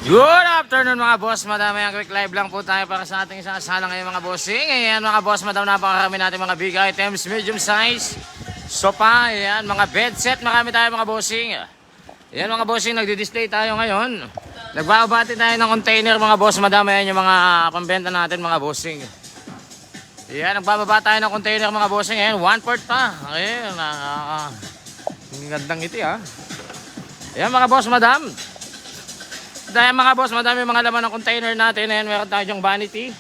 Good afternoon mga boss, madam. Ayan, quick live lang po tayo para sa ating isasala ngayon mga bossing. Ayan mga boss, madam, napakarami natin mga big items, medium size, sopa, ayan, mga bed set, marami tayo mga bossing. Ayan mga bossing, nagdi-display tayo ngayon. Nagbabati tayo ng container mga boss, madam. Ayan yung mga pambenta natin mga bossing. Ayan, nagbababa tayo ng container mga bossing. Ayan, 1/4 pa. Ayan, gandang iti ha. Ayan mga boss, madam. Dahil mga boss, madami mga laman ng container natin. Ayan, meron tayo dyang vanity.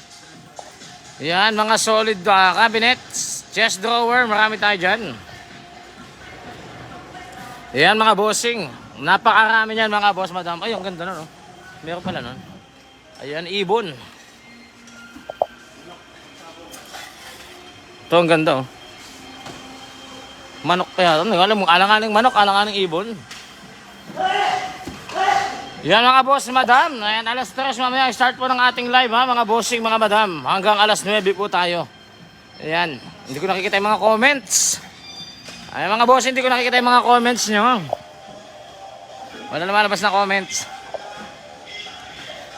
Ayan, mga solid cabinets, chest drawer, marami tayo dyan. Ayan mga bossing, napakarami yan mga boss, madam. Ay, ang ganda na no. Meron pala nun. Ayan, ibon. Ito ang ganda oh. Manok kaya ito. Alam mo, alang-aling manok, alang-aling ibon. Yan mga boss, madam. Ayan, alas 3 mamaya start po ng ating live ha, mga bossing, mga madam. Hanggang alas 9 po tayo. Ayan, hindi ko nakikita yung mga comments. Ayan mga boss, hindi ko nakikita yung mga comments nyo. Wala naman labas na comments.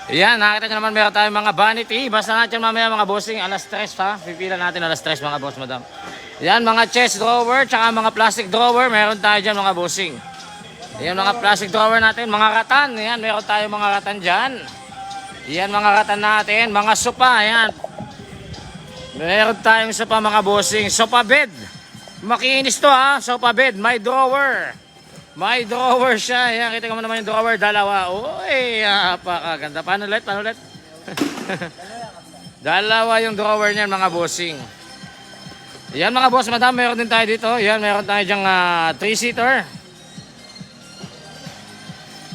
Ayan, nakita nyo naman meron tayong mga vanity. Basta natin mamaya mga bossing, alas 3 ha. Pipila natin alas 3 mga boss, madam. Ayan, mga chest drawer, tsaka mga plastic drawer. Meron tayo dyan mga bossing. Ayan mga plastic drawer natin, mga ratan. Ayan, meron tayo mga ratan dyan. Ayan mga ratan natin, mga sopa. Ayan. Meron tayong sopa mga bossing. Sopa bed. Makinis to ha, sopa bed. May drawer. May drawer siya. Ayan, kita mo naman yung drawer. Dalawa. Uy, napakaganda. Paano ulit? Paano ulit? Dalawa yung drawer niyan mga bossing. Ayan mga boss, madam, meron din tayo dito. Ayan, meron tayo dyang 3-seater.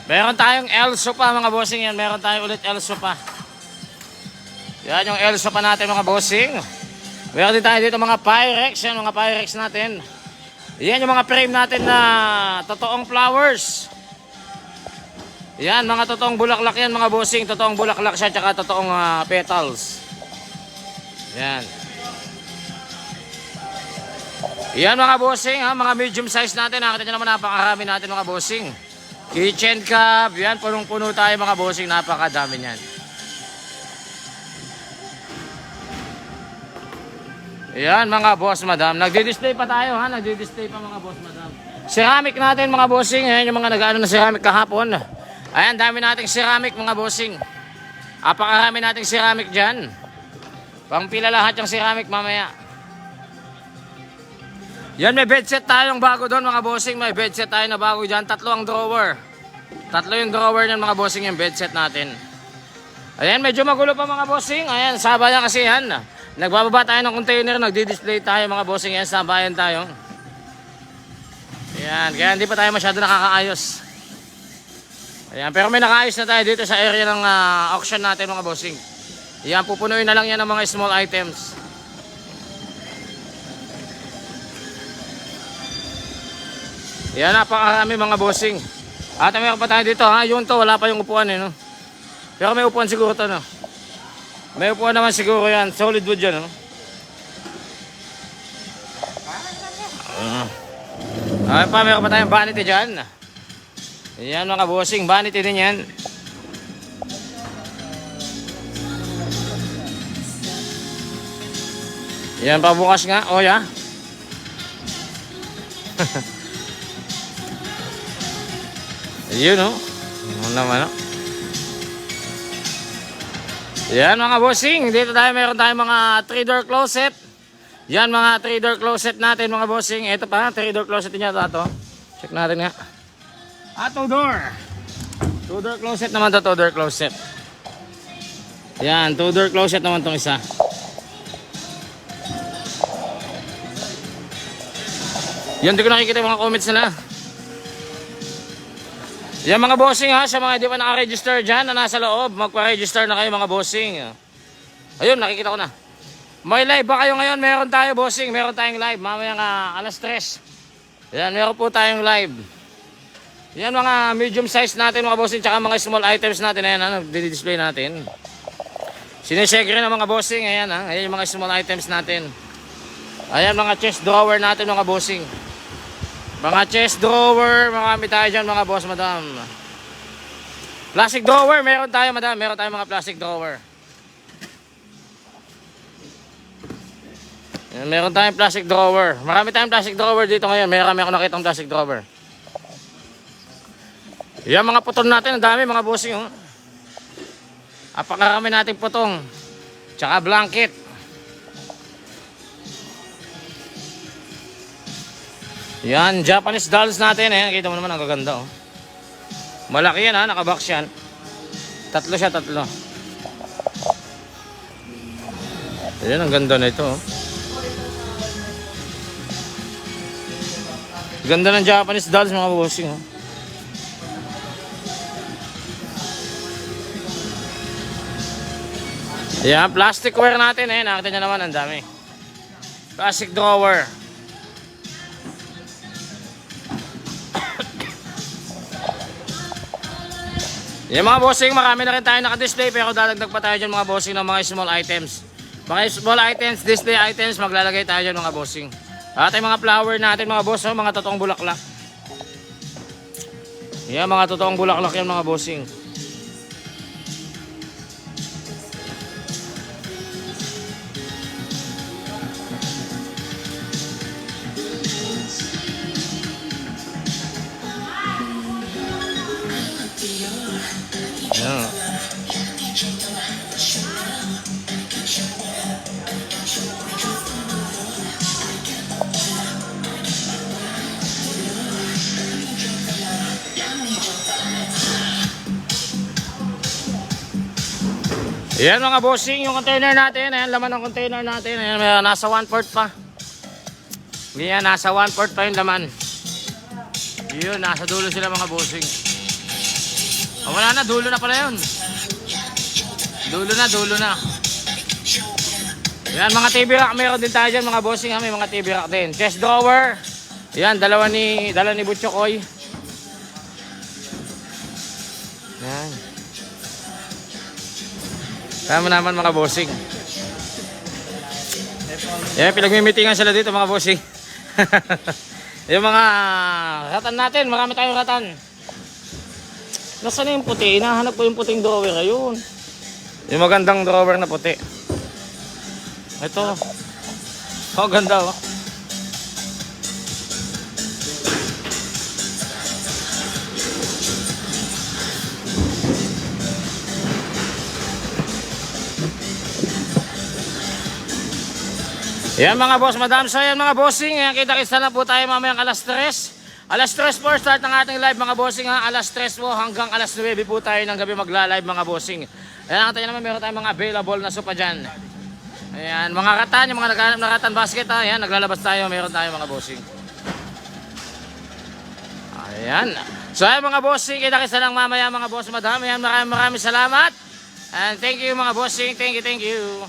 Meron tayong L sofa mga bossing. Yan, meron tayong ulit L sofa. Yan yung L sofa natin mga bossing. Meron din tayo dito mga Pyrex. Yan mga Pyrex natin. Yan yung mga frame natin na totoong flowers. Yan mga totoong bulaklak yan mga bossing. Totoong bulaklak siya tsaka totoong petals. Yan. Yan mga bossing ha, mga medium size natin. Nakita nyo naman napakarami natin mga bossing. Kitchen cup, yan, punong-puno tayo mga bossing, napakadami niyan. Yan mga boss, madam. Nagdi-display pa tayo ha, nagdi-display pa mga boss, madam. Ceramic natin mga bossing, yan yung mga nag-ano na ceramic kahapon. Ayan, dami nating ceramic mga bossing. Napakarami nating ceramic dyan. Pangpila lahat yung ceramic mamaya. Yan, may bedset tayong bago doon mga bossing. May bedset tayo na bago dyan. 3 ang drawer. 3 yung drawer niyan mga bossing, yung bedset natin. Ayan, medyo magulo pa mga bossing. Ayan, sabayan kasi yan. Nagbababa tayo ng container, nagdi-display tayo mga bossing. Ayan, sabayan tayo. Ayan, kaya hindi pa tayo masyado nakakaayos. Ayan, pero may nakaayos na tayo dito sa area ng auction natin mga bossing. Ayan, pupunuin na lang yan ng mga small items. Yan, napakarami mga bossing. At meron pa tayo dito ha. Yun to, wala pa yung upuan eh no. Pero may upuan siguro to no. May upuan naman siguro yan. Solid wood yan no. Ay pa, meron pa tayong vanity dyan. Yan mga bossing, vanity din yan. Yan pa bukas nga. O ya. Yun no. Ano naman no. Yan mga bossing. Dito tayo meron tayong mga 3-door closet. Yan mga 3-door closet natin mga bossing. Ito pa 3-door closet din yata to. Check natin nga. 2-door. 2-door closet naman to, 2-door closet. Yan 2-door closet naman tong isa. Yan, di ko nakikita yung mga comments nila. Yan mga bossing ha, sa mga di pa naka-register dyan na nasa loob, magpa-register na kayo mga bossing. Ayun, nakikita ko na. May live ba kayo ngayon? Meron tayo bossing, meron tayong live. Mamaya nga alas 3. Yan, meron po tayong live. Yan mga medium size natin mga bossing, tsaka mga small items natin. Ayan ha, display natin. Sinesegre na mga bossing, ayan ha. Ayan yung mga small items natin. Ayan mga chest drawer natin mga bossing. Mga chest drawer, marami tayo dyan mga boss, madam. Plastic drawer, meron tayo madam. Meron tayong mga plastic drawer. Yan, meron tayong plastic drawer. Marami tayong plastic drawer dito ngayon. Marami ako nakitang plastic drawer. Yan mga putong natin. Ang dami mga bossing. Oh. Apakarami nating putong. Tsaka blanket. Yan, Japanese dolls natin. Ayan, kita mo naman ang gaganda. Oh. Malaki yan ha, nakabox yan. Tatlo siya, tatlo. Ayan, ang ganda na ito. Oh. Ganda ng Japanese dolls mga bossing. Oh. Ayan, plastic ware natin. Eh. Nakita nyo naman, ang dami. Plastic drawer. Yung mga bossing, marami na rin tayo naka-display pero dadagdag pa tayo dyan mga bossing ng mga small items. Mga small items, display items, maglalagay tayo dyan mga bossing. At yung mga flower natin mga boss, mga totoong bulaklak. Yan, mga totoong bulaklak yan mga bossing. Yan. Ayan mga bossing, yung container natin, ayan laman ng container natin, ayan, nasa 1/4 pa. Ayan, nasa 1/4 pa yung laman. Yun, nasa dulo sila mga bossing. Oh, wala na, dulo na pala yun. Dulo na. Ayan, mga TV rack, meron din tayo dyan mga bossing, ha? May mga TV rack din. Chest drawer. Ayan, dala ni Butchokoy. Ayan. Tama naman mga bossing. Yan, pinagmimitingan sila dito mga bossing. Yung mga ratan natin, marami tayong ratan. Nasaan yung puti? Hinahanap ko yung puting drawer. Ayun. Yung magandang drawer na puti. Ito. Oh, ganda oh. Yan mga boss, madam. So yan mga bossing, kita-kita na po tayo mamayang alas 3. Alas 3 po start ng ating live mga bossing ha. Alas 3 po hanggang alas 9 po tayo ng gabi magla-live mga bossing. Ayan, nakita nyo naman meron tayong mga available na sopa dyan. Ayan, mga ratan, yung mga naghanap na ratan basket ha. Ayan, naglalabas tayo, meron tayo mga bossing. Ayan. So ayan mga bossing, kita-kita lang mamaya mga boss, madam. Ayan, maraming salamat. And thank you mga bossing, thank you.